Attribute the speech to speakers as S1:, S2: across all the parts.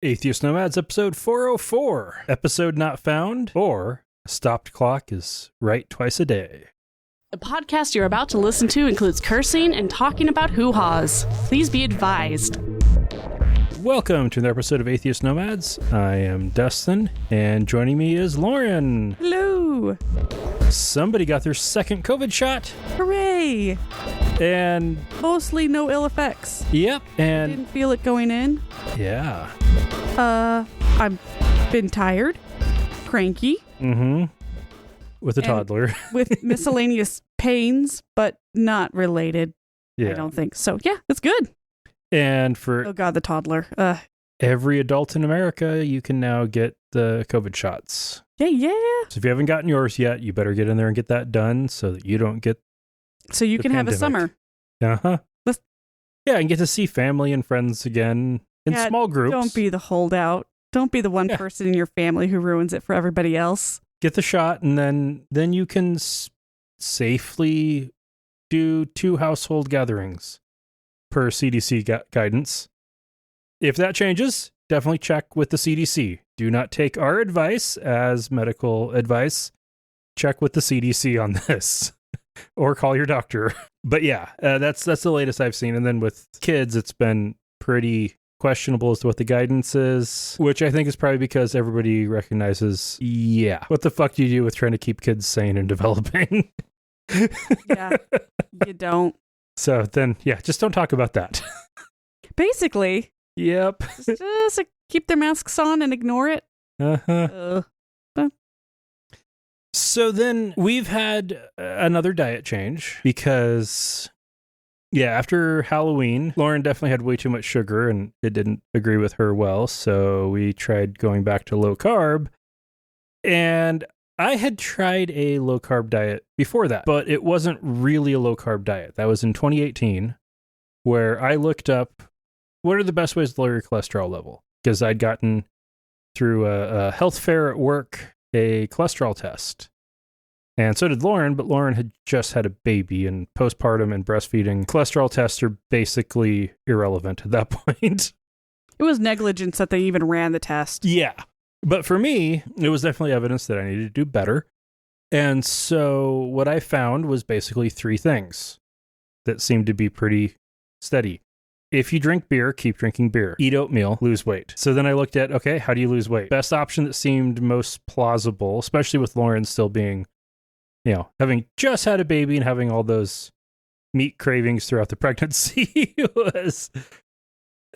S1: Atheist Nomads, episode 404. Episode not found, or a stopped clock is right twice a day.
S2: The podcast you're about to listen to includes cursing and talking about hoo-haws. Please be advised.
S1: Welcome to another episode of Atheist Nomads. I am Dustin, and joining me is Lauren.
S3: Hello.
S1: Somebody got their second COVID shot.
S3: Hooray.
S1: And
S3: mostly no ill effects.
S1: Yep. And
S3: didn't feel it going in.
S1: Yeah.
S3: I've been tired, cranky.
S1: With a toddler.
S3: With miscellaneous pains, but not related.
S1: Yeah.
S3: I don't think so. Yeah, it's good.
S1: And for
S3: oh god, the toddler.
S1: Every adult in America, you can now get the COVID shots.
S3: Yeah.
S1: So if you haven't gotten yours yet, you better get in there and get that done so that you don't get
S3: so you can
S1: pandemic.
S3: have a summer.
S1: Yeah, and get to see family and friends again in small groups.
S3: Don't be the holdout. Don't be the one person in your family who ruins it for everybody else.
S1: Get the shot, and then you can safely do 2 household gatherings per CDC guidance. If that changes, definitely check with the CDC. Do not take our advice as medical advice. Check with the CDC on this. Or call your doctor. But yeah, that's the latest I've seen. And then with kids, it's been pretty questionable as to what the guidance is, which I think is probably because everybody recognizes, what the fuck do you do with trying to keep kids sane and developing?
S3: Yeah, you don't.
S1: So then, just don't talk about that.
S3: Basically.
S1: Yep.
S3: Just keep their masks on and ignore it.
S1: So then we've had another diet change because, after Halloween, Lauren definitely had way too much sugar and it didn't agree with her well. So we tried going back to low carb. And I had tried a low carb diet before that, but it wasn't really a low carb diet. That was in 2018, where I looked up what are the best ways to lower your cholesterol level? Because I'd gotten through a health fair at work a cholesterol test. And so did Lauren, but Lauren had just had a baby, and postpartum and breastfeeding cholesterol tests are basically irrelevant at that point.
S3: It was negligence that they even ran the test.
S1: Yeah. But for me, it was definitely evidence that I needed to do better. And so what I found was basically 3 things that seemed to be pretty steady. If you drink beer, keep drinking beer. Eat oatmeal, lose weight. So then I looked at, okay, how do you lose weight? Best option that seemed most plausible, especially with Lauren still being, having just had a baby and having all those meat cravings throughout the pregnancy, was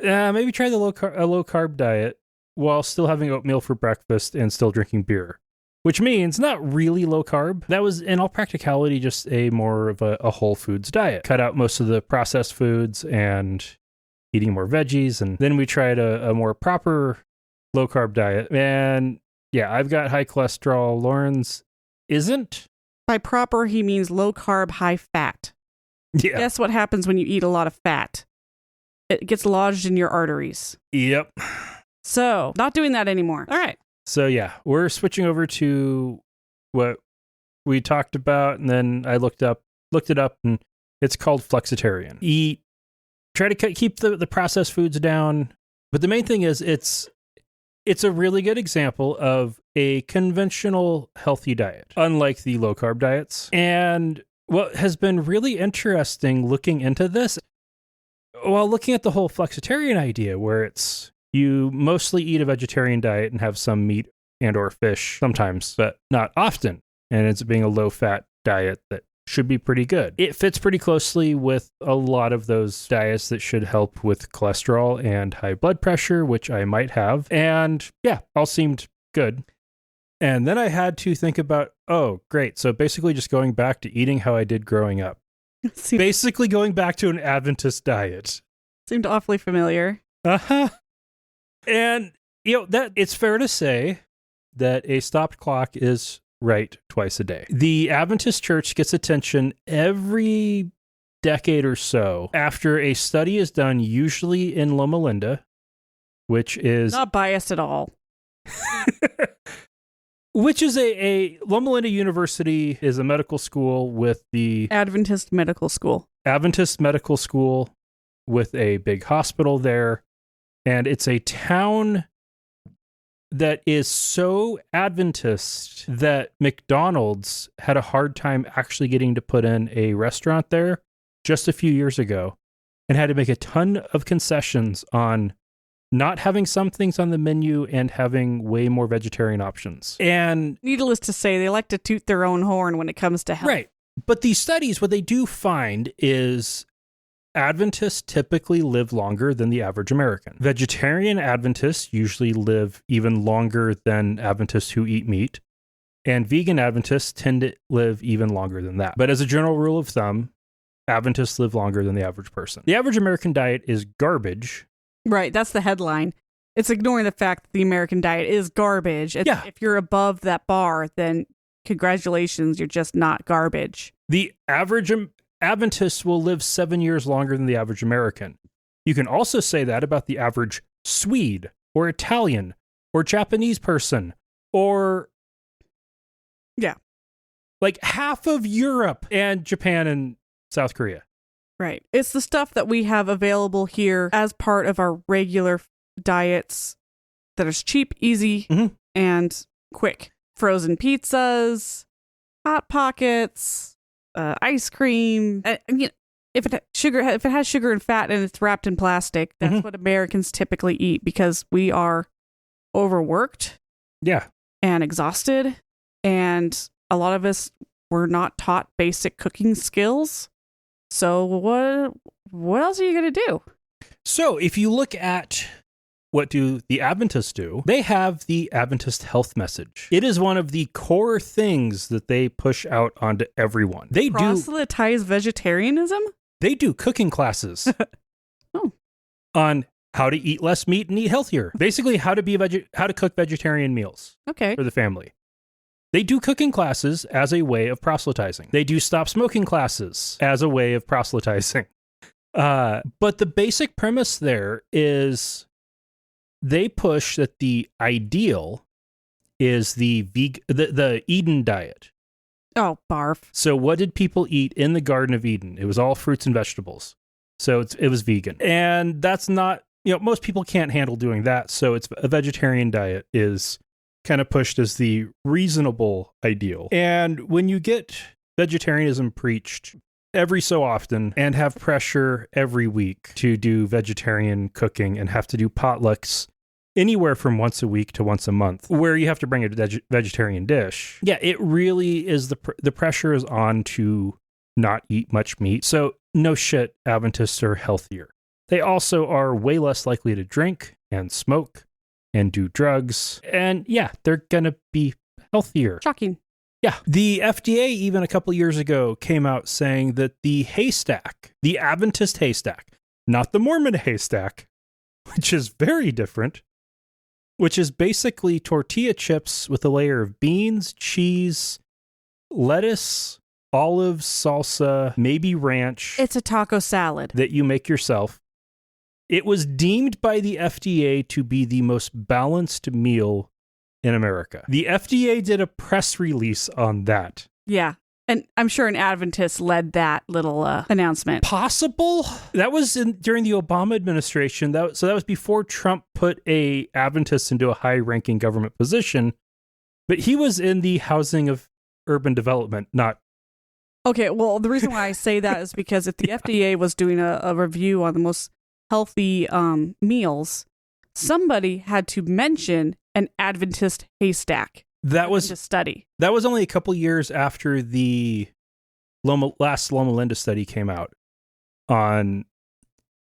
S1: maybe try the low carb diet while still having oatmeal for breakfast and still drinking beer. Which means not really low carb. That was, in all practicality, just a more of a whole foods diet. Cut out most of the processed foods and eating more veggies. And then we tried a more proper low carb diet. And I've got high cholesterol. Lauren's isn't.
S3: By proper, he means low carb, high fat.
S1: Yeah.
S3: Guess what happens when you eat a lot of fat? It gets lodged in your arteries.
S1: Yep.
S3: So, not doing that anymore. All right.
S1: So we're switching over to what we talked about, and then I looked it up, and it's called flexitarian. Try to keep the processed foods down, but the main thing is it's a really good example of a conventional healthy diet, unlike the low carb diets. And what has been really interesting looking into this, while looking at the whole flexitarian idea, where it's you mostly eat a vegetarian diet and have some meat and or fish sometimes, but not often. And it's being a low-fat diet that should be pretty good. It fits pretty closely with a lot of those diets that should help with cholesterol and high blood pressure, which I might have. And all seemed good. And then I had to think about, oh, great. So basically just going back to eating how I did growing up. Basically going back to an Adventist diet.
S3: Seemed awfully familiar.
S1: Uh-huh. And, that it's fair to say that a stopped clock is right twice a day. The Adventist Church gets attention every decade or so after a study is done, usually in Loma Linda, which is...
S3: Not biased at all.
S1: Which is a Loma Linda University is a medical school with the...
S3: Adventist Medical School.
S1: Adventist Medical School with a big hospital there. And it's a town that is so Adventist that McDonald's had a hard time actually getting to put in a restaurant there just a few years ago and had to make a ton of concessions on not having some things on the menu and having way more vegetarian options. And
S3: needless to say, they like to toot their own horn when it comes to health.
S1: Right. But these studies, what they do find is Adventists typically live longer than the average American. Vegetarian Adventists usually live even longer than Adventists who eat meat. And vegan Adventists tend to live even longer than that. But as a general rule of thumb, Adventists live longer than the average person. The average American diet is garbage.
S3: Right, that's the headline. It's ignoring the fact that the American diet is garbage. If you're above that bar, then congratulations, you're just not garbage.
S1: The average Adventist will live 7 years longer than the average American. You can also say that about the average Swede or Italian or Japanese person or...
S3: Yeah.
S1: Like half of Europe and Japan and South Korea.
S3: Right. It's the stuff that we have available here as part of our regular diets that is cheap, easy, and quick. Frozen pizzas, Hot Pockets, ice cream. If it has sugar and fat and it's wrapped in plastic, that's what Americans typically eat because we are overworked.
S1: Yeah.
S3: And exhausted. And a lot of us were not taught basic cooking skills. So what else are you going to do?
S1: So if you look at what do the Adventists do, they have the Adventist Health Message. It is one of the core things that they push out onto everyone. They
S3: proselytize vegetarianism?
S1: They do cooking classes on how to eat less meat and eat healthier. Basically, how to cook vegetarian meals for the family. They do cooking classes as a way of proselytizing. They do stop smoking classes as a way of proselytizing. But the basic premise there is they push that the ideal is the Eden diet.
S3: Oh, barf.
S1: So what did people eat in the Garden of Eden? It was all fruits and vegetables. So it was vegan. And that's not, most people can't handle doing that. So it's a vegetarian diet is kind of pushed as the reasonable ideal. And when you get vegetarianism preached every so often and have pressure every week to do vegetarian cooking and have to do potlucks anywhere from once a week to once a month where you have to bring a vegetarian dish, it really is the pressure is on to not eat much meat. So no shit, Adventists are healthier. They also are way less likely to drink and smoke and do drugs. And they're going to be healthier.
S3: Shocking.
S1: Yeah. The FDA even a couple years ago came out saying that the haystack, the Adventist haystack, not the Mormon haystack, which is very different, which is basically tortilla chips with a layer of beans, cheese, lettuce, olives, salsa, maybe ranch.
S3: It's a taco salad
S1: that you make yourself. It was deemed by the FDA to be the most balanced meal in America. The FDA did a press release on that.
S3: Yeah. And I'm sure an Adventist led that little announcement.
S1: Possible? That was during the Obama administration. So that was before Trump put a Adventist into a high-ranking government position. But he was in the housing of urban development, not...
S3: Okay, well, the reason why I say that is because if the FDA was doing a review on the most healthy meals, somebody had to mention an Adventist haystack.
S1: That was
S3: a study.
S1: That was only a couple years after the last Loma Linda study came out on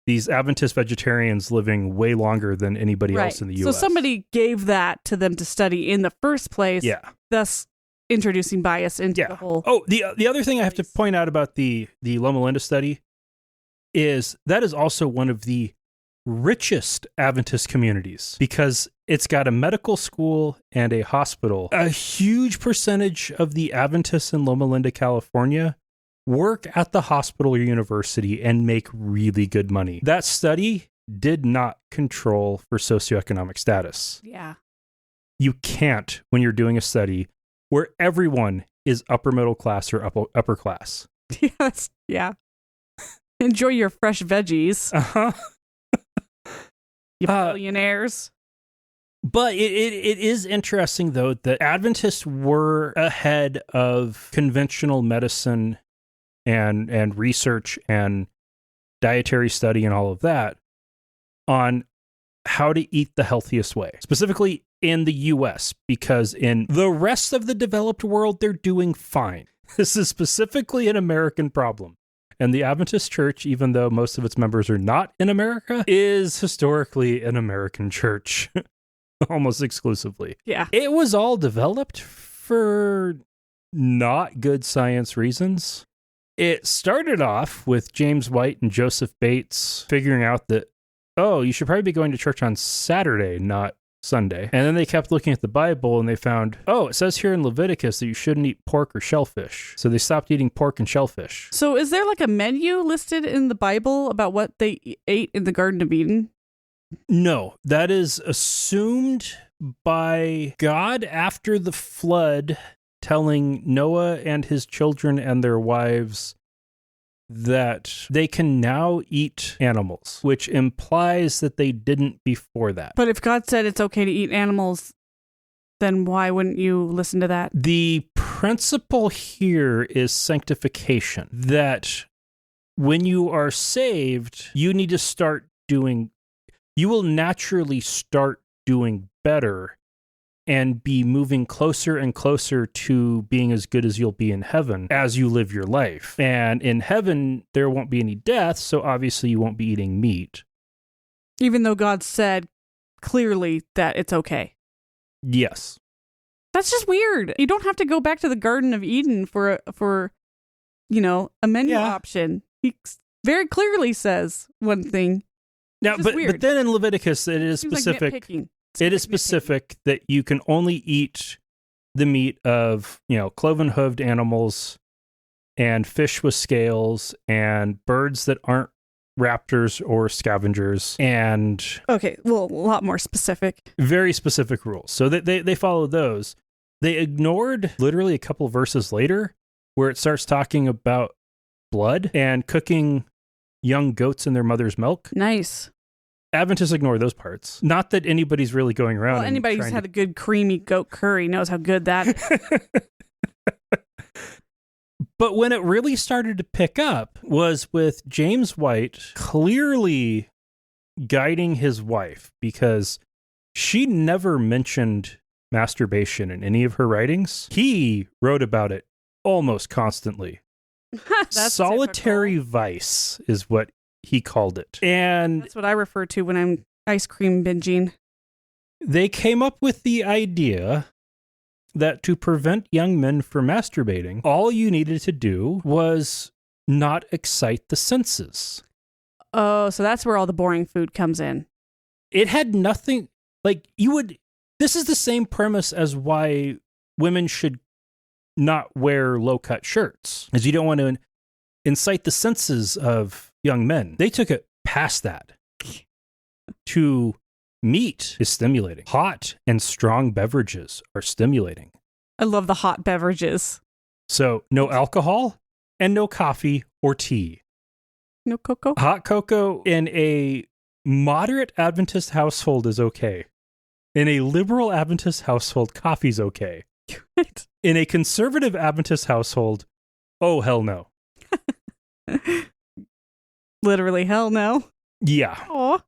S1: these Adventist vegetarians living way longer than anybody else in the U.S.
S3: So somebody gave that to them to study in the first place.
S1: Yeah.
S3: Thus introducing bias into the whole.
S1: Oh, the other thing I have to point out about the Loma Linda study is that is also one of the richest Adventist communities because it's got a medical school and a hospital. A huge percentage of the Adventists in Loma Linda, California work at the hospital or university and make really good money. That study did not control for socioeconomic status.
S3: Yeah.
S1: You can't when you're doing a study where everyone is upper middle class or upper class.
S3: Yes. Yeah. Enjoy your fresh veggies.
S1: Uh-huh.
S3: You billionaires.
S1: But it is interesting, though, that Adventists were ahead of conventional medicine and research and dietary study and all of that on how to eat the healthiest way, specifically in the U.S., because in the rest of the developed world, they're doing fine. This is specifically an American problem. And the Adventist Church, even though most of its members are not in America, is historically an American church. Almost exclusively.
S3: Yeah.
S1: It was all developed for not good science reasons. It started off with James White and Joseph Bates figuring out that, oh, you should probably be going to church on Saturday, not Sunday. And then they kept looking at the Bible and they found, oh, it says here in Leviticus that you shouldn't eat pork or shellfish. So they stopped eating pork and shellfish.
S3: So is there like a menu listed in the Bible about what they ate in the Garden of Eden?
S1: No, that is assumed by God after the flood, telling Noah and his children and their wives that they can now eat animals, which implies that they didn't before that.
S3: But if God said it's okay to eat animals, then why wouldn't you listen to that?
S1: The principle here is sanctification, that when you are saved, you need to start doing, you will naturally start doing better and be moving closer and closer to being as good as you'll be in heaven as you live your life. And in heaven, there won't be any death, so obviously you won't be eating meat.
S3: Even though God said clearly that it's okay.
S1: Yes.
S3: That's just weird. You don't have to go back to the Garden of Eden for a menu option. He very clearly says one thing.
S1: Now, but then in Leviticus, it is specific.
S3: Like
S1: it is specific that you can only eat the meat of, cloven-hooved animals and fish with scales and birds that aren't raptors or scavengers. And
S3: okay, well, a lot more specific.
S1: Very specific rules. So they follow those. They ignored literally a couple verses later where it starts talking about blood and cooking young goats in their mother's milk.
S3: Nice.
S1: Adventists ignore those parts. Not that anybody's really going around.
S3: Well, anybody who's had a good creamy goat curry knows how good that is.
S1: But when it really started to pick up was with James White clearly guiding his wife, because she never mentioned masturbation in any of her writings. He wrote about it almost constantly. Solitary typical. Vice is what he called it. And
S3: that's what I refer to when I'm ice cream binging.
S1: They came up with the idea that to prevent young men from masturbating, all you needed to do was not excite the senses.
S3: Oh, so that's where all the boring food comes in.
S1: It had nothing, this is the same premise as why women should not wear low-cut shirts, as you don't want to incite the senses of young men. They took it past that. To meat is stimulating. Hot and strong beverages are stimulating.
S3: I love the hot beverages.
S1: So no alcohol and no coffee or tea.
S3: No cocoa?
S1: Hot cocoa in a moderate Adventist household is okay. In a liberal Adventist household, coffee's okay.
S3: Right.
S1: In a conservative Adventist household, oh, hell no.
S3: Literally, hell no.
S1: Yeah.
S3: Aw.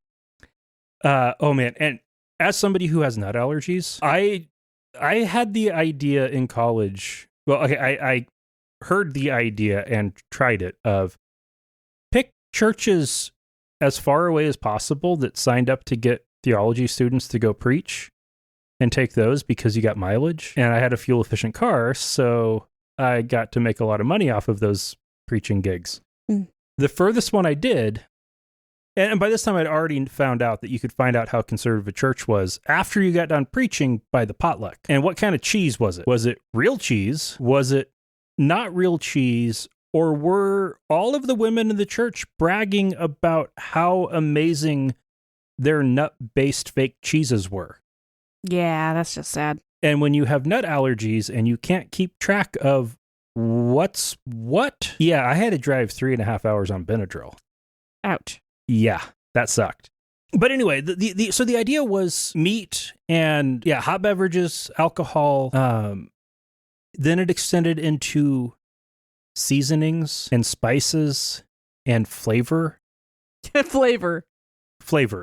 S1: Oh, man. And as somebody who has nut allergies, I had the idea in college. Well, okay, I heard the idea and tried it of pick churches as far away as possible that signed up to get theology students to go preach and take those because you got mileage. And I had a fuel efficient car, so I got to make a lot of money off of those preaching gigs.
S3: Mm.
S1: The furthest one I did, and by this time I'd already found out that you could find out how conservative a church was after you got done preaching by the potluck. And what kind of cheese was it? Was it real cheese? Was it not real cheese? Or were all of the women in the church bragging about how amazing their nut-based fake cheeses were?
S3: Yeah, that's just sad.
S1: And when you have nut allergies and you can't keep track of what's what? Yeah, I had to drive 3.5 hours on Benadryl.
S3: Ouch.
S1: Yeah, that sucked. But anyway, so the idea was meat and hot beverages, alcohol. Then it extended into seasonings and spices and flavor.
S3: Flavor.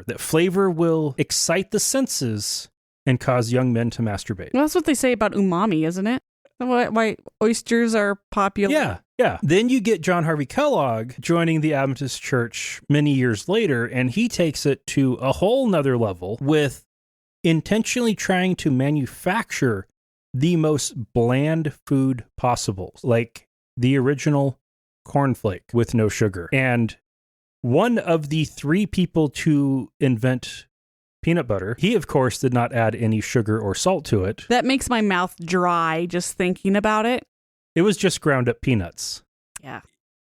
S1: That flavor will excite the senses and cause young men to masturbate.
S3: Well, that's what they say about umami, isn't it? Why oysters are popular.
S1: Yeah. Then you get John Harvey Kellogg joining the Adventist Church many years later, and he takes it to a whole nother level with intentionally trying to manufacture the most bland food possible, like the original cornflake with no sugar. And one of the 3 people to invent peanut butter, he, of course, did not add any sugar or salt to it.
S3: That makes my mouth dry just thinking about it.
S1: It was just ground up peanuts.
S3: Yeah.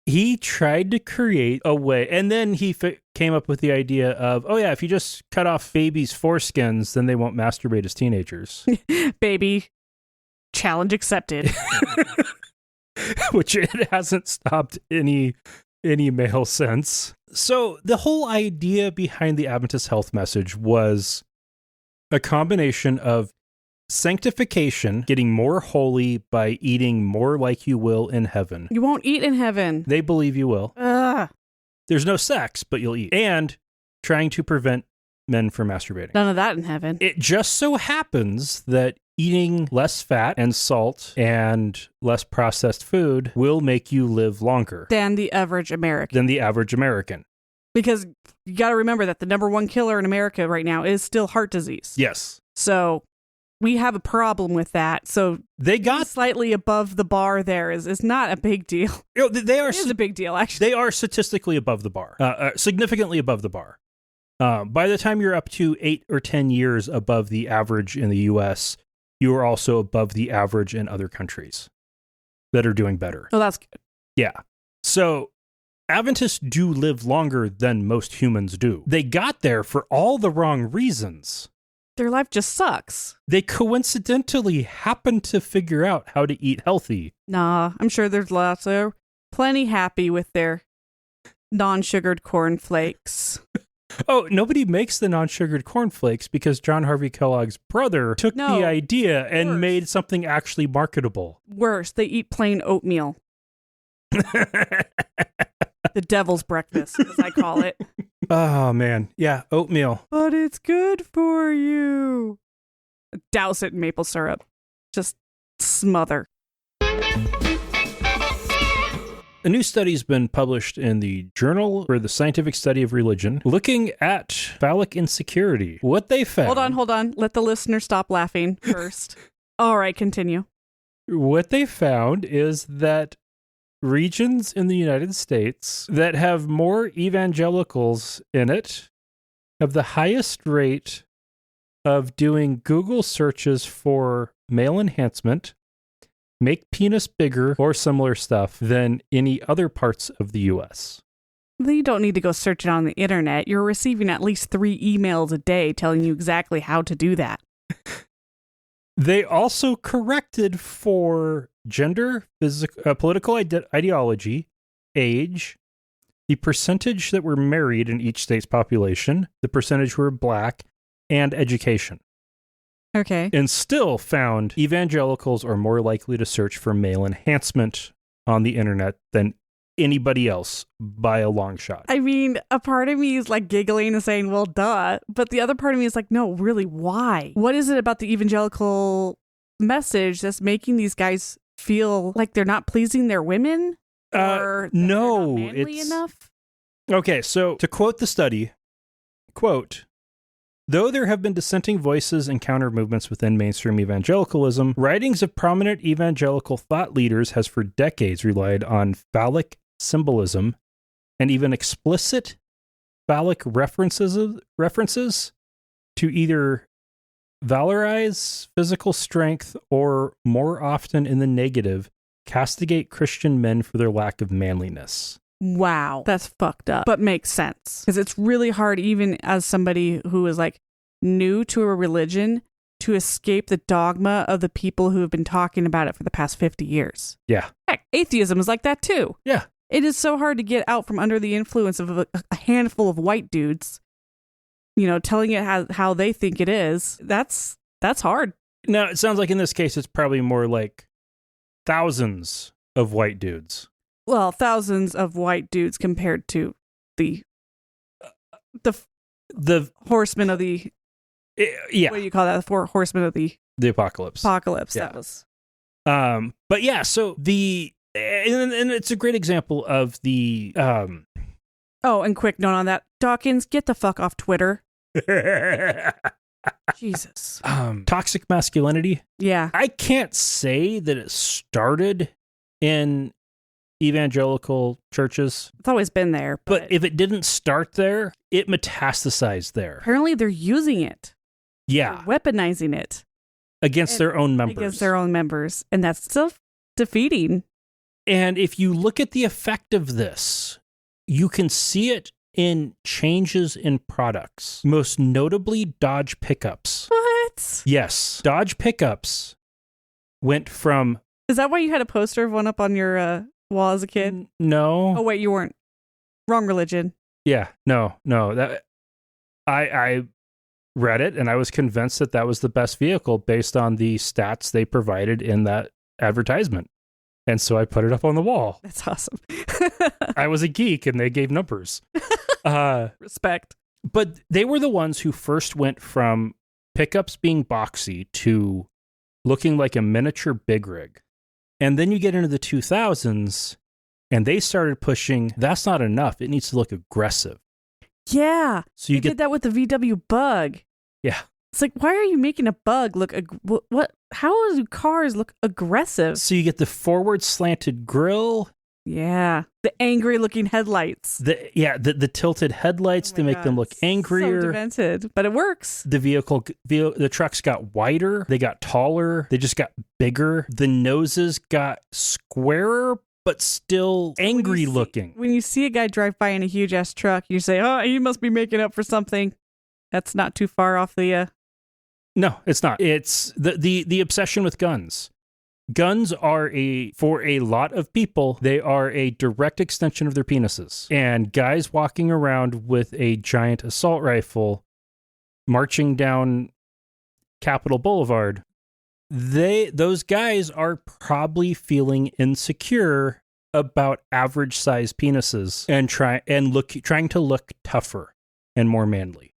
S1: He tried to create a way, and then he came up with the idea of, if you just cut off babies' foreskins, then they won't masturbate as teenagers.
S3: Baby, challenge accepted.
S1: Which it hasn't stopped any male since. So the whole idea behind the Adventist Health Message was a combination of sanctification, getting more holy by eating more like you will in heaven.
S3: You won't eat in heaven.
S1: They believe you will.
S3: Ugh.
S1: There's no sex, but you'll eat. And trying to prevent men from masturbating.
S3: None of that in heaven.
S1: It just so happens that eating less fat and salt and less processed food will make you live longer
S3: than the average American. Because you got to remember that the number 1 killer in America right now is still heart disease.
S1: Yes.
S3: So we have a problem with that. So
S1: they got
S3: slightly above the bar there is not a big deal.
S1: They are.
S3: It is a big deal, actually.
S1: They are statistically above the bar, significantly above the bar. By the time you're up to 8 or 10 years above the average in the U.S., you are also above the average in other countries that are doing better.
S3: Oh, that's good.
S1: Yeah. So Adventists do live longer than most humans do. They got there for all the wrong reasons.
S3: Their life just sucks.
S1: They coincidentally happened to figure out how to eat healthy.
S3: Nah, I'm sure there's lots of plenty happy with their non-sugared cornflakes.
S1: Oh, nobody makes the non-sugared cornflakes because John Harvey Kellogg's brother took the idea and made something actually marketable.
S3: Worse, they eat plain oatmeal. The devil's breakfast, as I call it.
S1: Oh, man. Yeah, oatmeal.
S3: But it's good for you. Douse it in maple syrup. Just smother.
S1: A new study has been published in the Journal for the Scientific Study of Religion looking at phallic insecurity. What they found...
S3: Hold on. Let the listener stop laughing first. All right, continue.
S1: What they found is that regions in the United States that have more evangelicals in it have the highest rate of doing Google searches for male enhancement, make penis bigger, or similar stuff than any other parts of the U.S.
S3: You don't need to go search it on the internet. You're receiving at least 3 emails a day telling you exactly how to do that.
S1: They also corrected for gender, political ideology, age, the percentage that were married in each state's population, the percentage who were black, and education.
S3: Okay.
S1: And still found evangelicals are more likely to search for male enhancement on the internet than anybody else by a long shot.
S3: I mean, a part of me is like giggling and saying, well, duh. But the other part of me is like, no, really, why? What is it about the evangelical message that's making these guys feel like they're not pleasing their women? Or
S1: no,
S3: they're not manly enough?
S1: Okay, so to quote the study, quote, though there have been dissenting voices and counter movements within mainstream evangelicalism, writings of prominent evangelical thought leaders has for decades relied on phallic symbolism and even explicit phallic references to either valorize physical strength or, more often in the negative, castigate Christian men for their lack of manliness.
S3: Wow, that's fucked up, but makes sense. Because it's really hard, even as somebody who is like new to a religion, to escape the dogma of the people who have been talking about it for the past 50 years.
S1: Yeah.
S3: Heck, atheism is like that too.
S1: Yeah.
S3: It is so hard to get out from under the influence of a handful of white dudes telling it how they think it is, that's hard.
S1: Now, it sounds like in this case, it's probably more like thousands of white dudes.
S3: Well, thousands of white dudes compared to the horsemen of the...
S1: Yeah.
S3: What do you call that? The four horsemen of the
S1: apocalypse.
S3: Apocalypse,
S1: Yeah.
S3: that was...
S1: But yeah, so and it's a great example of the...
S3: Oh, and quick note on that. Dawkins, get the fuck off Twitter. Jesus.
S1: Toxic masculinity.
S3: Yeah.
S1: I can't say that it started in evangelical churches.
S3: It's always been there.
S1: But if it didn't start there, it metastasized there.
S3: Apparently they're using it.
S1: Yeah.
S3: They're weaponizing it.
S1: Against their own members.
S3: Against their own members. And that's still defeating.
S1: And if you look at the effect of this, you can see it in changes in products. Most notably, Dodge pickups.
S3: What?
S1: Yes. Dodge pickups went from...
S3: Is that why you had a poster of one up on your wall as a kid?
S1: No.
S3: Oh, wait, you weren't. Wrong religion.
S1: Yeah. No. That I read it and I was convinced that was the best vehicle based on the stats they provided in that advertisement. And so I put it up on the wall.
S3: That's awesome.
S1: I was a geek and they gave numbers.
S3: Respect.
S1: But they were the ones who first went from pickups being boxy to looking like a miniature big rig. And then you get into the 2000s and they started pushing, that's not enough. It needs to look aggressive.
S3: Yeah.
S1: So you
S3: did that with the VW Bug.
S1: Yeah.
S3: It's like, why are you making a Bug look... what? How do cars look aggressive?
S1: So you get the forward slanted grille.
S3: Yeah. The angry looking headlights.
S1: The tilted headlights to make them look angrier.
S3: So demented, but it works.
S1: The trucks got wider. They got taller. They just got bigger. The noses got squarer, but still angry looking.
S3: When you see a guy drive by in a huge ass truck, you say, oh, he must be making up for something. That's not too far off the...
S1: No, it's not. It's the obsession with guns. Guns are for a lot of people, they are a direct extension of their penises. And guys walking around with a giant assault rifle marching down Capitol Boulevard, those guys are probably feeling insecure about average size penises and trying to look tougher and more manly.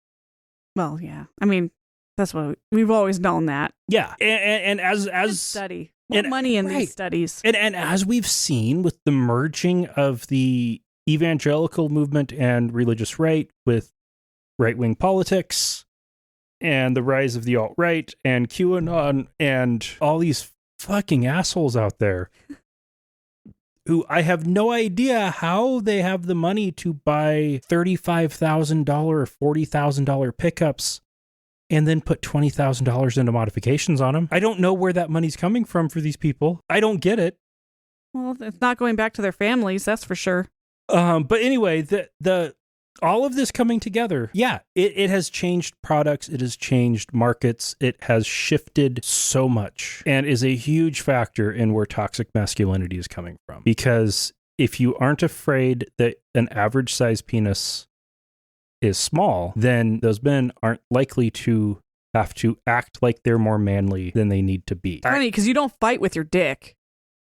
S3: Well, yeah. I mean, that's what we've always known that.
S1: Yeah. And as
S3: study. More money in these studies.
S1: And as we've seen with the merging of the evangelical movement and religious right with right-wing politics and the rise of the alt-right and QAnon and all these fucking assholes out there who I have no idea how they have the money to buy $35,000 or $40,000 pickups and then put $20,000 into modifications on them. I don't know where that money's coming from for these people. I don't get it.
S3: Well, it's not going back to their families, that's for sure.
S1: But anyway, the all of this coming together, yeah, it has changed products, it has changed markets, it has shifted so much, and is a huge factor in where toxic masculinity is coming from. Because if you aren't afraid that an average size penis is small, then those men aren't likely to have to act like they're more manly than they need to be.
S3: Funny, because you don't fight with your dick.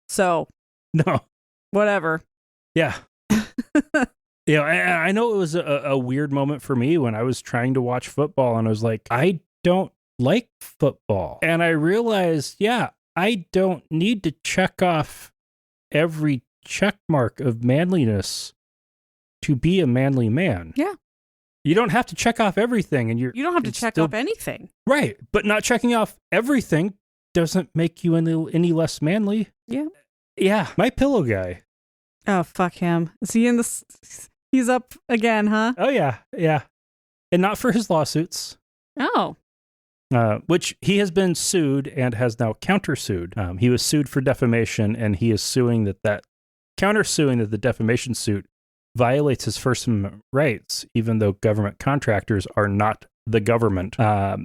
S3: So.
S1: No.
S3: Whatever.
S1: Yeah. Yeah, I know it was a weird moment for me when I was trying to watch football and I was like, I don't like football. And I realized, yeah, I don't need to check off every check mark of manliness to be a manly man.
S3: Yeah.
S1: You don't have to check off everything, and you
S3: don't have to check off anything.
S1: Right, but not checking off everything doesn't make you any less manly.
S3: Yeah.
S1: Yeah, MyPillow Guy.
S3: Oh, fuck him. Is he in this? He's up again, huh?
S1: Oh, yeah. And not for his lawsuits.
S3: Oh.
S1: Which he has been sued and has now countersued. He was sued for defamation, and he is suing that countersuing that the defamation suit violates his First Amendment rights, even though government contractors are not the government.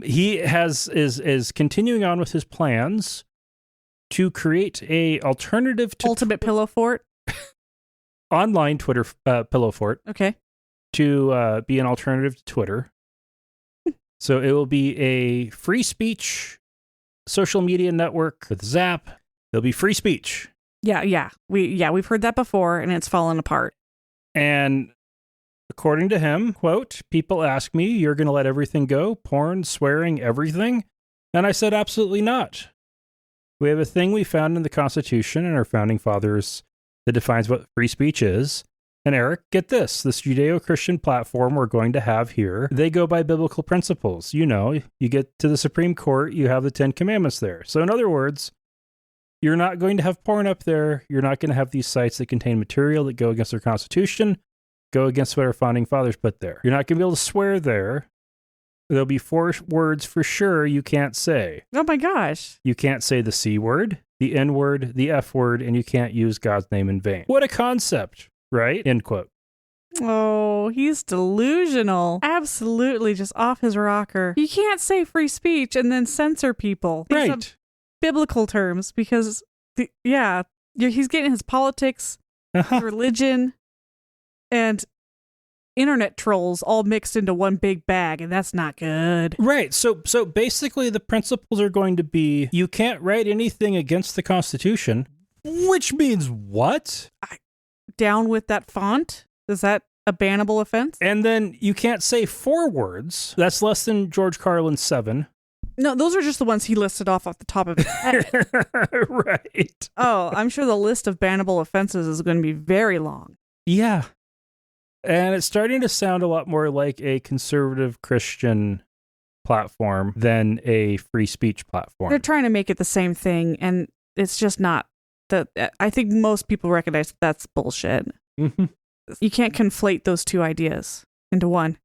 S1: He is continuing on with his plans to create a alternative to
S3: Ultimate Pillow Fort.
S1: Online Twitter pillow fort.
S3: Okay.
S1: To be an alternative to Twitter, So it will be a free speech social media network with Zap. There'll be free speech.
S3: Yeah. We've heard that before, and it's fallen apart.
S1: And according to him, quote, people ask me, you're going to let everything go? Porn, swearing, everything? And I said, absolutely not. We have a thing we found in the Constitution and our founding fathers that defines what free speech is. And Eric, get this Judeo-Christian platform we're going to have here, they go by biblical principles. You know, you get to the Supreme Court, you have the 10 Commandments there. So in other words, you're not going to have porn up there. You're not going to have these sites that contain material that go against our Constitution, go against what our founding fathers put there. You're not going to be able to swear there. There'll be 4 words for sure you can't say.
S3: Oh my gosh.
S1: You can't say the C word, the N word, the F word, and you can't use God's name in vain. What a concept, right? End quote.
S3: Oh, he's delusional. Absolutely just off his rocker. You can't say free speech and then censor people.
S1: Right.
S3: Biblical terms, because he's getting his politics, his religion, and internet trolls all mixed into one big bag, and that's not good.
S1: Right. So basically the principles are going to be you can't write anything against the Constitution, which means what?
S3: Down with that font? Is that a bannable offense?
S1: And then you can't say 4 words. That's less than George Carlin's 7.
S3: No, those are just the ones he listed off the top of his head.
S1: Right.
S3: Oh, I'm sure the list of bannable offenses is going to be very long.
S1: Yeah. And it's starting to sound a lot more like a conservative Christian platform than a free speech platform.
S3: They're trying to make it the same thing, and it's just not. I think most people recognize that's bullshit.
S1: Mm-hmm.
S3: You can't conflate those 2 ideas into one.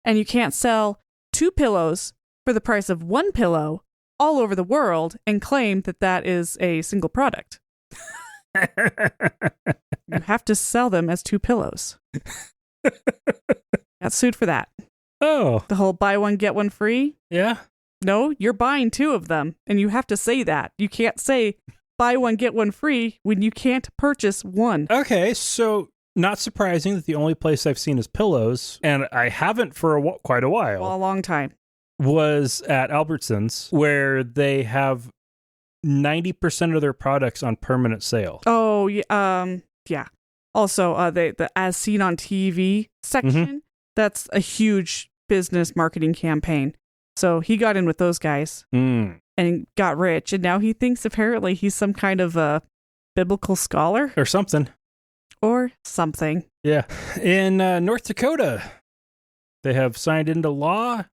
S3: And you can't sell 2 pillows for the price of 1 pillow all over the world and claim that that is a single product. You have to sell them as 2 pillows. Got sued for that.
S1: Oh.
S3: The whole buy one, get one free?
S1: Yeah.
S3: No, you're buying 2 of them, and you have to say that. You can't say buy one, get one free when you can't purchase one.
S1: Okay, so not surprising that the only place I've seen is pillows, and I haven't for quite a while.
S3: Well, a long time.
S1: Was at Albertsons, where they have 90% of their products on permanent sale.
S3: Oh, yeah. Also, the as seen on TV section, that's a huge business marketing campaign. So he got in with those guys and got rich, and now he thinks apparently he's some kind of a biblical scholar
S1: or something. Yeah. In North Dakota, they have signed into law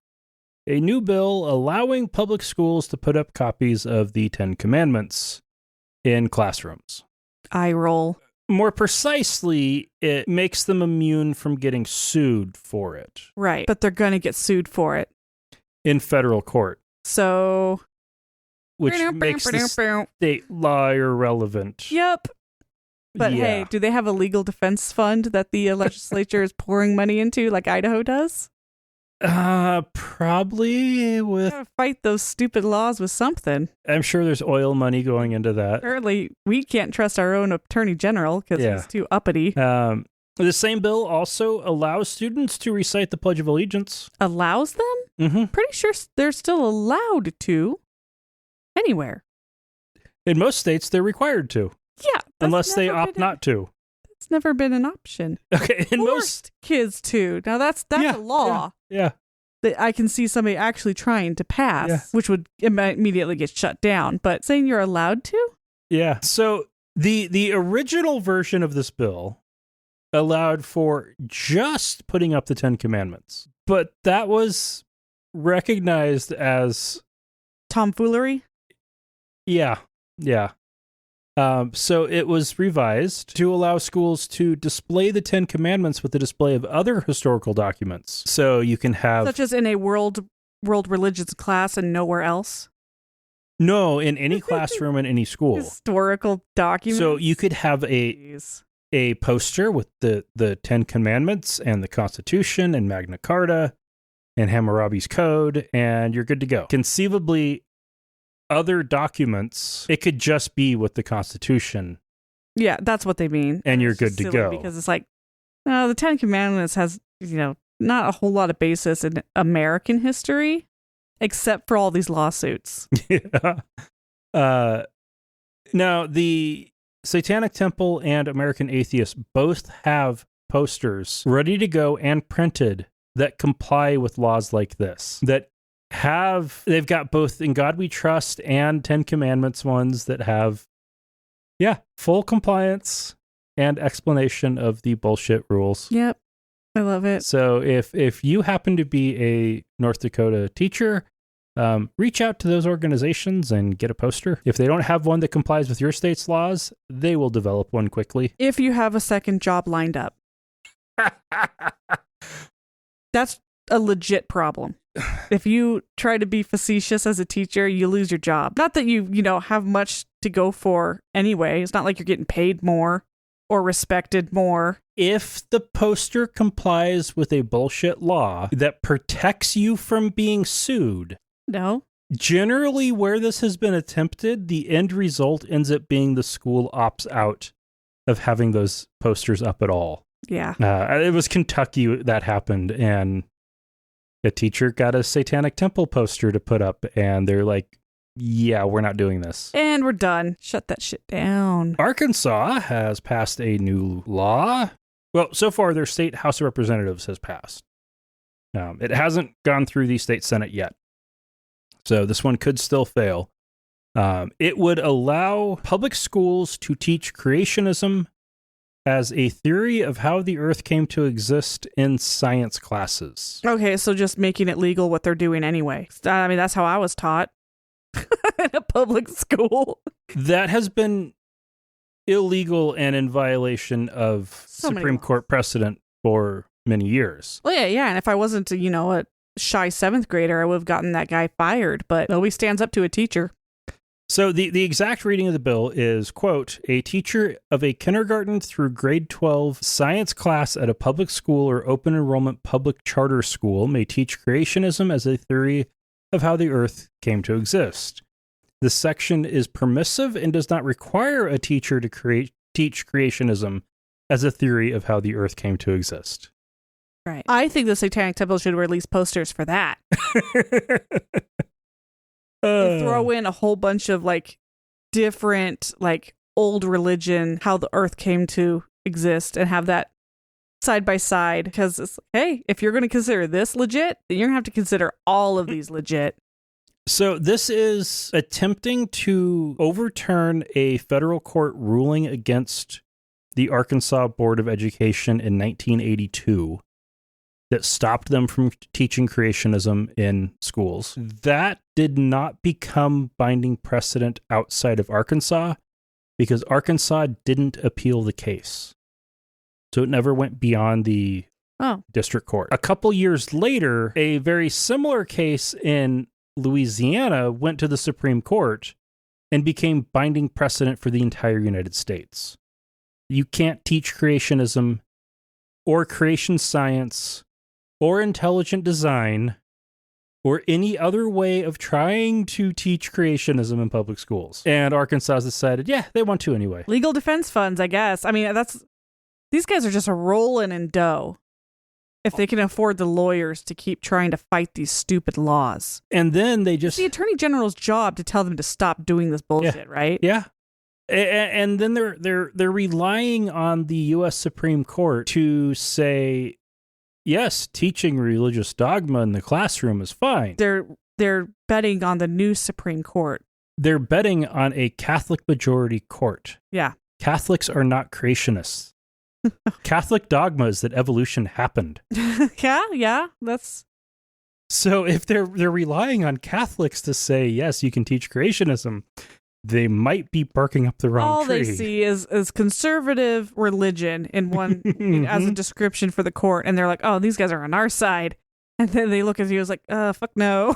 S1: a new bill allowing public schools to put up copies of the 10 Commandments in classrooms.
S3: Eye roll.
S1: More precisely, it makes them immune from getting sued for it.
S3: Right, but they're going to get sued for it.
S1: In federal court.
S3: So...
S1: Which makes the state law irrelevant.
S3: Yep. But
S1: yeah.
S3: Hey, do they have a legal defense fund that the legislature is pouring money into like Idaho does?
S1: Probably with...
S3: Gotta fight those stupid laws with something.
S1: I'm sure there's oil money going into that.
S3: Apparently, we can't trust our own attorney general because he's too uppity.
S1: The same bill also allows students to recite the Pledge of Allegiance.
S3: Allows them?
S1: Mm-hmm.
S3: Pretty sure they're still allowed to. Anywhere.
S1: In most states, they're required to.
S3: Yeah.
S1: Unless they opt not to.
S3: It's never been an option.
S1: Okay, in
S3: most kids to. Now that's a law.
S1: Yeah.
S3: That I can see somebody actually trying to pass, which would immediately get shut down. But saying you're allowed to?
S1: Yeah. So the original version of this bill allowed for just putting up the 10 Commandments. But that was recognized as
S3: tomfoolery?
S1: Yeah. So it was revised to allow schools to display the 10 Commandments with the display of other historical documents. So you can have...
S3: Such as in a world religions class and nowhere else?
S1: No, in any classroom in any school.
S3: Historical documents?
S1: So you could have a poster with the 10 Commandments and the Constitution and Magna Carta and Hammurabi's Code, and you're good to go. Conceivably, other documents, it could just be with the Constitution. Yeah,
S3: that's what they mean.
S1: And you're good to go.
S3: Because it's like, the 10 Commandments has, not a whole lot of basis in American history, except for all these lawsuits.
S1: Yeah. Now, the Satanic Temple and American Atheists both have posters ready to go and printed that comply with laws like this. They've got both In God We Trust and 10 Commandments ones that have, full compliance and explanation of the bullshit rules.
S3: Yep. I love it.
S1: So if you happen to be a North Dakota teacher, reach out to those organizations and get a poster. If they don't have one that complies with your state's laws, they will develop one quickly.
S3: If you have a second job lined up. That's a legit problem. If you try to be facetious as a teacher, you lose your job. Not that you have much to go for anyway. It's not like you're getting paid more or respected more.
S1: If the poster complies with a bullshit law that protects you from being sued,
S3: no.
S1: Generally, where this has been attempted, the end result ends up being the school opts out of having those posters up at all.
S3: Yeah.
S1: It was Kentucky that happened, and a teacher got a Satanic Temple poster to put up, and they're like, yeah, we're not doing this.
S3: And we're done. Shut that shit down.
S1: Arkansas has passed a new law. Well, so far, their state House of Representatives has passed. It hasn't gone through the state Senate yet. So this one could still fail. It would allow public schools to teach creationism as a theory of how the earth came to exist in science classes.
S3: Okay, so just making it legal what they're doing anyway. I mean, that's how I was taught in a public school.
S1: That has been illegal and in violation of Supreme Court precedent for many years.
S3: Well, yeah. And if I wasn't, a shy 7th grader, I would have gotten that guy fired. But nobody stands up to a teacher.
S1: So the exact reading of the bill is, quote, a teacher of a kindergarten through grade 12 science class at a public school or open enrollment public charter school may teach creationism as a theory of how the earth came to exist. This section is permissive and does not require a teacher to teach creationism as a theory of how the earth came to exist.
S3: Right. I think the Satanic Temple should release posters for that. They throw in a whole bunch of different old religion, how the earth came to exist, and have that side by side, because it's hey, if you're going to consider this legit, then you're going to have to consider all of these legit.
S1: So this is attempting to overturn a federal court ruling against the Arkansas Board of Education in 1982 that stopped them from teaching creationism in schools. That did not become binding precedent outside of Arkansas because Arkansas didn't appeal the case. So it never went beyond the district court. A couple years later, a very similar case in Louisiana went to the Supreme Court and became binding precedent for the entire United States. You can't teach creationism or creation science or intelligent design or any other way of trying to teach creationism in public schools. And Arkansas decided, they want to anyway.
S3: Legal defense funds, I guess. I mean, these guys are just rolling in dough if they can afford the lawyers to keep trying to fight these stupid laws.
S1: And then they just...
S3: It's the Attorney General's job to tell them to stop doing this bullshit, right?
S1: Yeah. And then they're relying on the U.S. Supreme Court to say, yes, teaching religious dogma in the classroom is fine.
S3: They're betting on the new Supreme Court.
S1: They're betting on a Catholic majority court.
S3: Yeah.
S1: Catholics are not creationists. Catholic dogma is that evolution happened.
S3: Yeah, that's...
S1: So if they're relying on Catholics to say, yes, you can teach creationism, they might be barking up the wrong tree.
S3: All they see is conservative religion in one as a description for the court, and they're like, oh, these guys are on our side. And then they look at you as like, fuck no.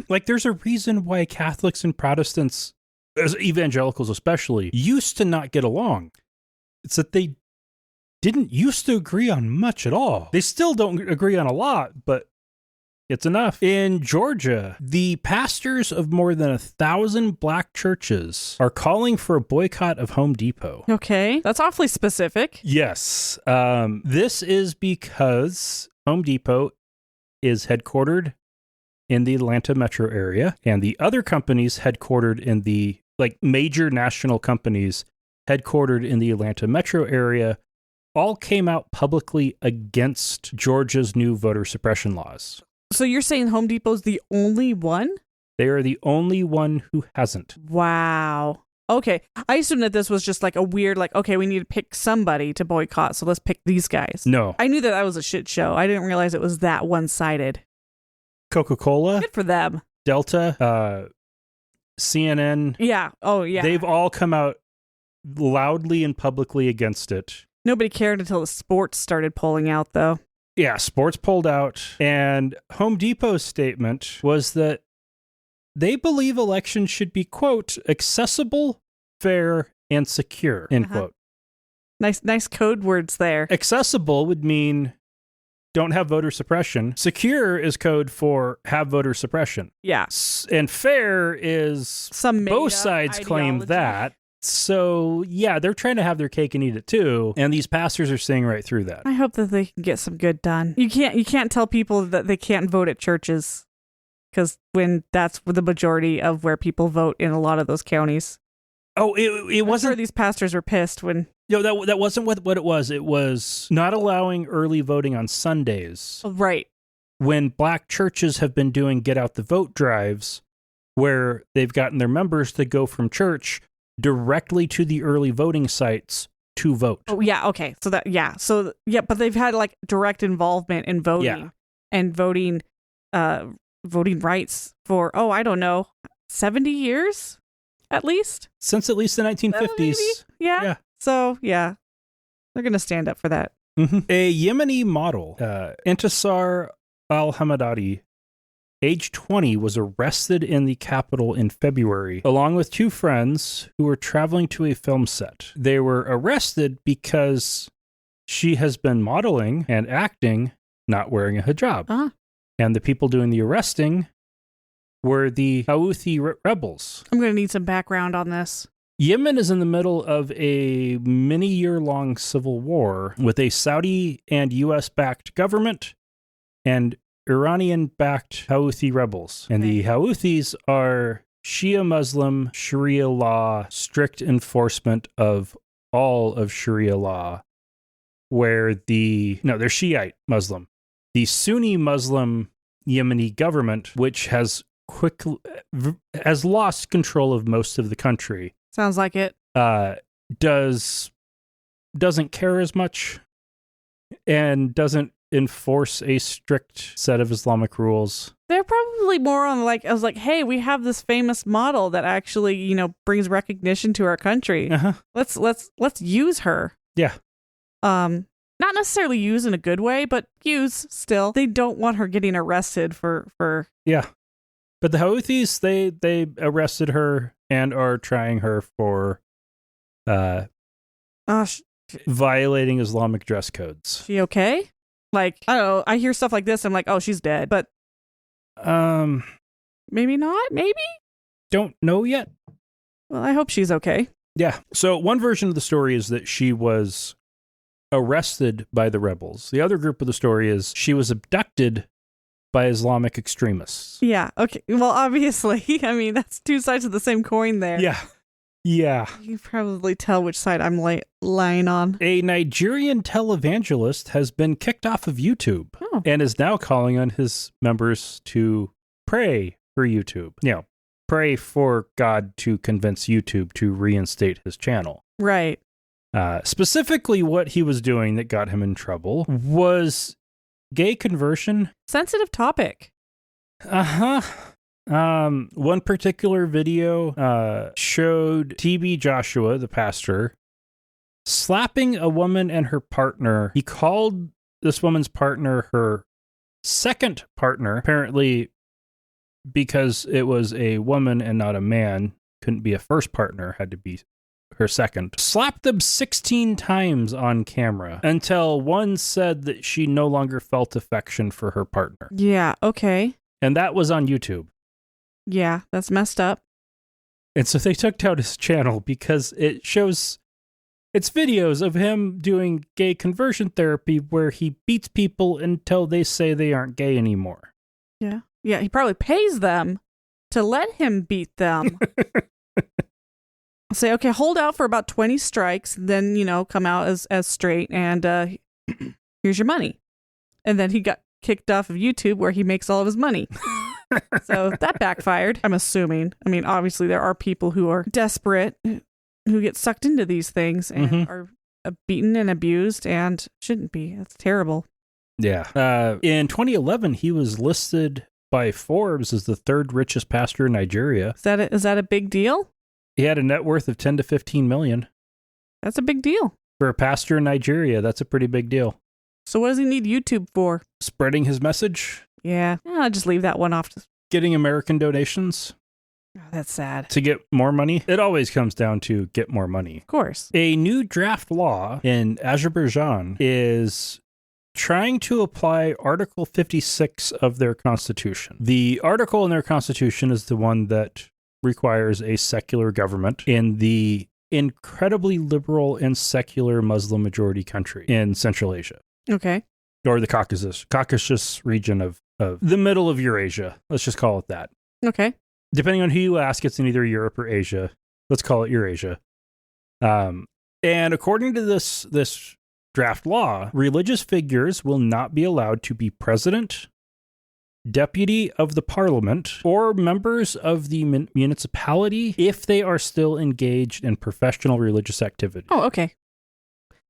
S1: Like, there's a reason why Catholics and Protestants, as evangelicals especially, used to not get along. It's that they didn't used to agree on much at all. They still don't agree on a lot, but it's enough. In Georgia, the pastors of more than 1,000 black churches are calling for a boycott of Home Depot.
S3: Okay, that's awfully specific.
S1: Yes. This is because Home Depot is headquartered in the Atlanta metro area, and the other companies headquartered in the, major national companies headquartered in the Atlanta metro area all came out publicly against Georgia's new voter suppression laws.
S3: So you're saying Home Depot's the only one?
S1: They are the only one who hasn't.
S3: Wow. Okay. I assumed that this was just like a weird, okay, we need to pick somebody to boycott, so let's pick these guys.
S1: No.
S3: I knew that was a shit show. I didn't realize it was that one-sided.
S1: Coca-Cola.
S3: Good for them.
S1: Delta, CNN.
S3: Yeah. Oh, yeah.
S1: They've all come out loudly and publicly against it.
S3: Nobody cared until the sports started pulling out, though.
S1: Yeah, sports pulled out. And Home Depot's statement was that they believe elections should be, quote, accessible, fair, and secure, end quote.
S3: Nice code words there.
S1: Accessible would mean don't have voter suppression. Secure is code for have voter suppression.
S3: Yeah.
S1: And fair is both sides claim that. So, yeah, they're trying to have their cake and eat it too. And these pastors are seeing right through that.
S3: I hope that they can get some good done. You can't tell people that they can't vote at churches, because when that's the majority of where people vote in a lot of those counties.
S1: Oh, it wasn't.
S3: I'm sure these pastors were pissed when.
S1: That wasn't what it was. It was not allowing early voting on Sundays.
S3: Right.
S1: When black churches have been doing get out the vote drives, where they've gotten their members to go from church directly to the early voting sites to vote.
S3: Oh, yeah. Okay. But they've had direct involvement in voting and voting rights for, I don't know, 70 years at least?
S1: Since at least the 1950s.
S3: Yeah. So, yeah, they're going to stand up for that.
S1: Mm-hmm. A Yemeni model, Intisar al-Hamadadi, age 20, was arrested in the capital in February, along with two friends who were traveling to a film set. They were arrested because she has been modeling and acting not wearing a hijab.
S3: Uh-huh.
S1: And the people doing the arresting were the Houthi rebels.
S3: I'm going to need some background on this.
S1: Yemen is in the middle of a many-year-long civil war with a Saudi and U.S.-backed government and Iranian-backed Houthi rebels. And the Houthis are Shia Muslim, Sharia law, strict enforcement of all of Sharia law, where they're Shiite Muslim. The Sunni Muslim Yemeni government, which has lost control of most of the country.
S3: Sounds like it.
S1: Doesn't care as much and doesn't enforce a strict set of Islamic rules.
S3: They're probably more on hey, we have this famous model that actually, brings recognition to our country.
S1: Uh-huh.
S3: Let's use her.
S1: Yeah.
S3: Not necessarily use in a good way, but use still. They don't want her getting arrested for
S1: Yeah. But the Houthis, they arrested her and are trying her for violating Islamic dress codes.
S3: She okay? I don't know. I hear stuff like this. I'm like, oh, she's dead. But maybe not. Maybe.
S1: Don't know yet.
S3: Well, I hope she's okay.
S1: Yeah. So one version of the story is that she was arrested by the rebels. The other group of the story is she was abducted by Islamic extremists.
S3: Yeah. Okay. Well, obviously, I mean, that's two sides of the same coin there.
S1: Yeah. Yeah.
S3: You can probably tell which side I'm lying on.
S1: A Nigerian televangelist has been kicked off of YouTube and is now calling on his members to pray for YouTube. Pray for God to convince YouTube to reinstate his channel.
S3: Right.
S1: Specifically, what he was doing that got him in trouble was gay conversion.
S3: Sensitive topic.
S1: Uh-huh. One particular video showed TB Joshua, the pastor, slapping a woman and her partner. He called this woman's partner her second partner, apparently because it was a woman and not a man. Couldn't be a first partner, had to be her second. Slapped them 16 times on camera until one said that she no longer felt affection for her partner.
S3: Yeah, okay.
S1: And that was on YouTube.
S3: Yeah, that's messed up.
S1: And so they took down his channel because it's It's videos of him doing gay conversion therapy where he beats people until they say they aren't gay anymore.
S3: Yeah. Yeah, he probably pays them to let him beat them. Say, okay, hold out for about 20 strikes, then, come out as straight, and here's your money. And then he got kicked off of YouTube where he makes all of his money. So that backfired, I'm assuming. I mean, obviously there are people who are desperate who get sucked into these things and are beaten and abused and shouldn't be. That's terrible.
S1: Yeah. In 2011, he was listed by Forbes as the third richest pastor in Nigeria.
S3: Is that a big deal?
S1: He had a net worth of 10 to 15 million.
S3: That's a big deal.
S1: For a pastor in Nigeria, that's a pretty big deal.
S3: So what does he need YouTube for?
S1: Spreading his message.
S3: Yeah, I'll just leave that one off.
S1: Getting American donations.
S3: Oh, that's sad.
S1: To get more money. It always comes down to get more money.
S3: Of course.
S1: A new draft law in Azerbaijan is trying to apply Article 56 of their constitution. The article in their constitution is the one that requires a secular government in the incredibly liberal and secular Muslim majority country in Central Asia.
S3: Okay.
S1: Or the Caucasus region of the middle of Eurasia. Let's just call it that.
S3: Okay.
S1: Depending on who you ask, it's in either Europe or Asia. Let's call it Eurasia. And according to this draft law, religious figures will not be allowed to be president, deputy of the parliament, or members of the municipality if they are still engaged in professional religious activity.
S3: Oh, okay.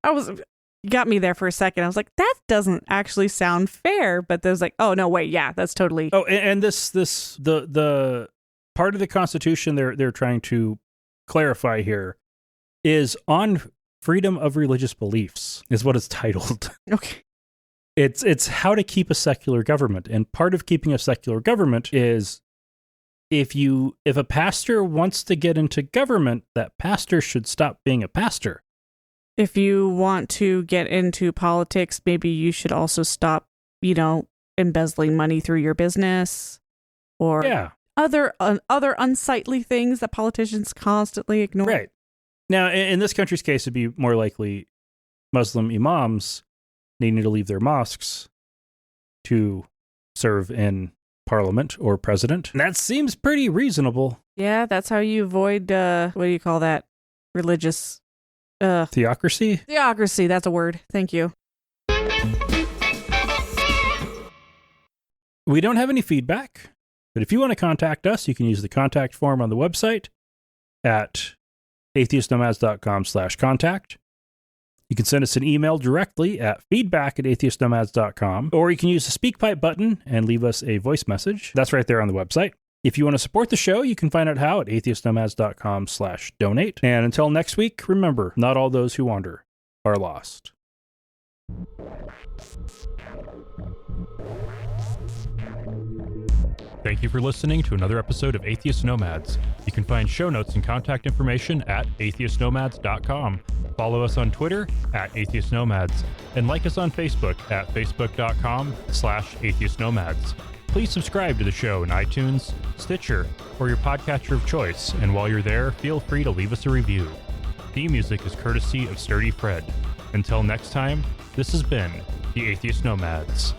S3: You got me there for a second. I was like, that doesn't actually sound fair. But there's like, oh, no, wait, yeah, that's totally.
S1: Oh, and the part of the Constitution they're trying to clarify here is on freedom of religious beliefs, is what it's titled.
S3: Okay.
S1: It's how to keep a secular government. And part of keeping a secular government is if a pastor wants to get into government, that pastor should stop being a pastor.
S3: If you want to get into politics, maybe you should also stop, embezzling money through your business or other unsightly things that politicians constantly ignore.
S1: Right. Now, in this country's case, it'd be more likely Muslim imams needing to leave their mosques to serve in parliament or president. And that seems pretty reasonable.
S3: Yeah, that's how you avoid, what do you call that? Religious...
S1: Theocracy?
S3: Theocracy, that's a word. Thank you.
S1: We don't have any feedback, but if you want to contact us, you can use the contact form on the website at atheistnomads.com/contact. You can send us an email directly at feedback@atheistnomads.com, or you can use the SpeakPipe button and leave us a voice message. That's right there on the website. If you want to support the show, you can find out how at atheistnomads.com/donate. And until next week, remember, not all those who wander are lost. Thank you for listening to another episode of Atheist Nomads. You can find show notes and contact information at atheistnomads.com. Follow us on Twitter at Atheist Nomads, and like us on Facebook at facebook.com/Atheist Nomads. Please subscribe to the show in iTunes, Stitcher, or your podcatcher of choice, and while you're there, feel free to leave us a review. Theme music is courtesy of Sturdy Fred. Until next time, this has been the Atheist Nomads.